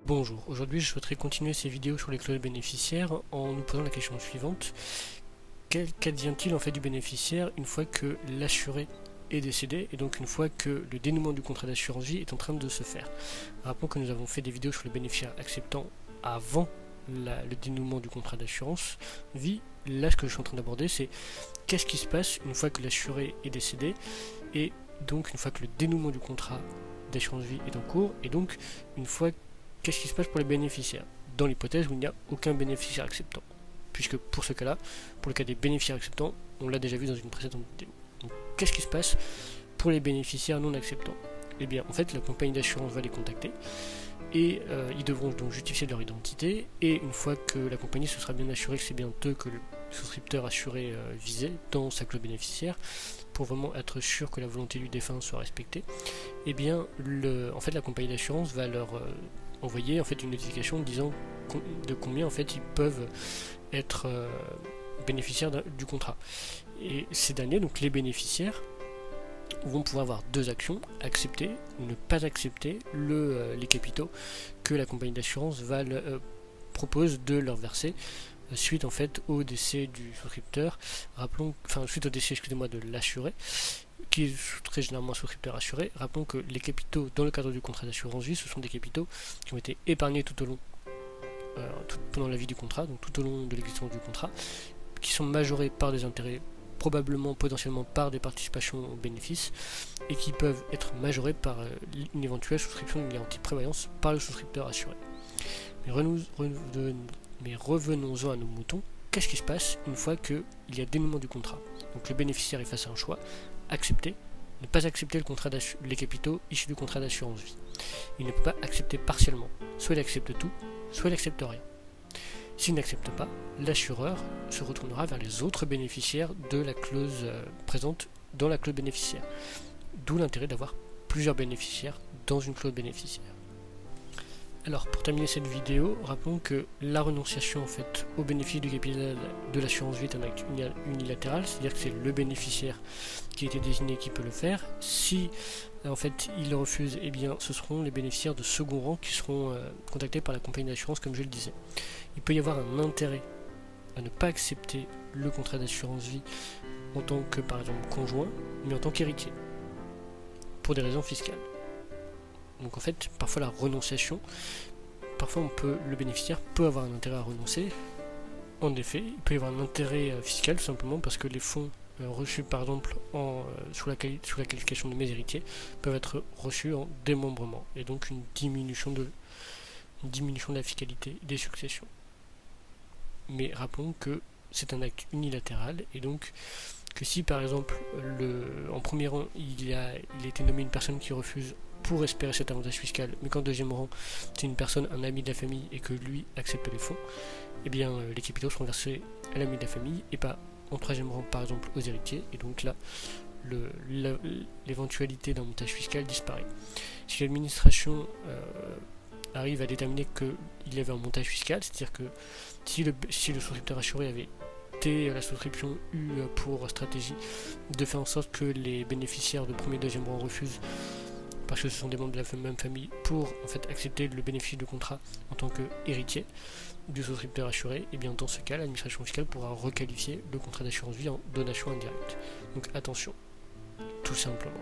Bonjour, aujourd'hui je souhaiterais continuer ces vidéos sur les clauses bénéficiaires en nous posant la question suivante. Qu'advient-il en fait du bénéficiaire une fois que l'assuré est décédé et donc une fois que le dénouement du contrat d'assurance vie est en train de se faire? Rappelons que nous avons fait des vidéos sur le bénéficiaire acceptant avant le dénouement du contrat d'assurance vie. Là ce que je suis en train d'aborder c'est qu'est-ce qui se passe une fois que l'assuré est décédé et donc une fois que le dénouement du contrat d'assurance vie est en cours et donc une fois qu'est-ce qui se passe pour les bénéficiaires dans l'hypothèse où il n'y a aucun bénéficiaire acceptant, puisque pour ce cas-là, pour le cas des bénéficiaires acceptants, on l'a déjà vu dans une précédente vidéo. Donc, qu'est-ce qui se passe pour les bénéficiaires non acceptants? Eh bien, en fait, la compagnie d'assurance va les contacter et ils devront donc justifier de leur identité, et une fois que la compagnie se sera bien assurée que c'est bien eux que le souscripteur assuré visait dans sa clause bénéficiaire, pour vraiment être sûr que la volonté du défunt soit respectée, eh bien, en fait, la compagnie d'assurance va leur envoyer en fait une notification disant de combien en fait ils peuvent être bénéficiaires du contrat. Et ces derniers, donc les bénéficiaires, vont pouvoir avoir deux actions: accepter ou ne pas accepter les capitaux que la compagnie d'assurance propose de leur verser suite en fait au décès du souscripteur. Suite au décès de l'assuré, qui est très généralement un souscripteur assuré. Rappelons que les capitaux dans le cadre du contrat d'assurance vie, ce sont des capitaux qui ont été épargnés tout au long pendant la vie du contrat, donc tout au long de l'existence du contrat, qui sont majorés par des intérêts, probablement potentiellement par des participations aux bénéfices, et qui peuvent être majorés par une éventuelle souscription d'une garantie de prévoyance par le souscripteur assuré. Mais revenons-en à nos moutons. Qu'est-ce qui se passe une fois qu'il y a dénouement du contrat? Donc le bénéficiaire est face à un choix: accepter, ne pas accepter les capitaux issus du contrat d'assurance vie. Il ne peut pas accepter partiellement. Soit il accepte tout, soit il n'accepte rien. S'il n'accepte pas, l'assureur se retournera vers les autres bénéficiaires de la clause présente dans la clause bénéficiaire. D'où l'intérêt d'avoir plusieurs bénéficiaires dans une clause bénéficiaire. Alors, pour terminer cette vidéo, rappelons que la renonciation en fait au bénéfice du capital de l'assurance vie est un acte unilatéral, c'est-à-dire que c'est le bénéficiaire qui a été désigné qui peut le faire. Si en fait il refuse, eh bien ce seront les bénéficiaires de second rang qui seront contactés par la compagnie d'assurance, comme je le disais. Il peut y avoir un intérêt à ne pas accepter le contrat d'assurance vie en tant que par exemple conjoint, mais en tant qu'héritier, pour des raisons fiscales. Donc en fait, parfois la renonciation, le bénéficiaire peut avoir un intérêt à renoncer. En effet, il peut y avoir un intérêt fiscal, tout simplement parce que les fonds reçus par exemple sous la qualification de mes héritiers peuvent être reçus en démembrement, et donc une diminution de la fiscalité des successions. Mais rappelons que c'est un acte unilatéral, et donc que si par exemple en premier rang il a été nommé une personne qui refuse pour espérer cet avantage fiscal, mais qu'en deuxième rang c'est une personne, un ami de la famille, et que lui accepte les fonds, eh bien les capitaux seront versés à l'ami de la famille et pas en troisième rang par exemple aux héritiers, et donc là l'éventualité d'un montage fiscal disparaît. Si l'administration arrive à déterminer qu'il y avait un montage fiscal, c'est-à-dire que si le souscripteur assuré avait la souscription eue pour stratégie de faire en sorte que les bénéficiaires de premier et deuxième rang refusent parce que ce sont des membres de la même famille pour en fait accepter le bénéfice du contrat en tant qu'héritier du souscripteur assuré, et bien dans ce cas l'administration fiscale pourra requalifier le contrat d'assurance vie en donation indirecte. Donc attention, tout simplement.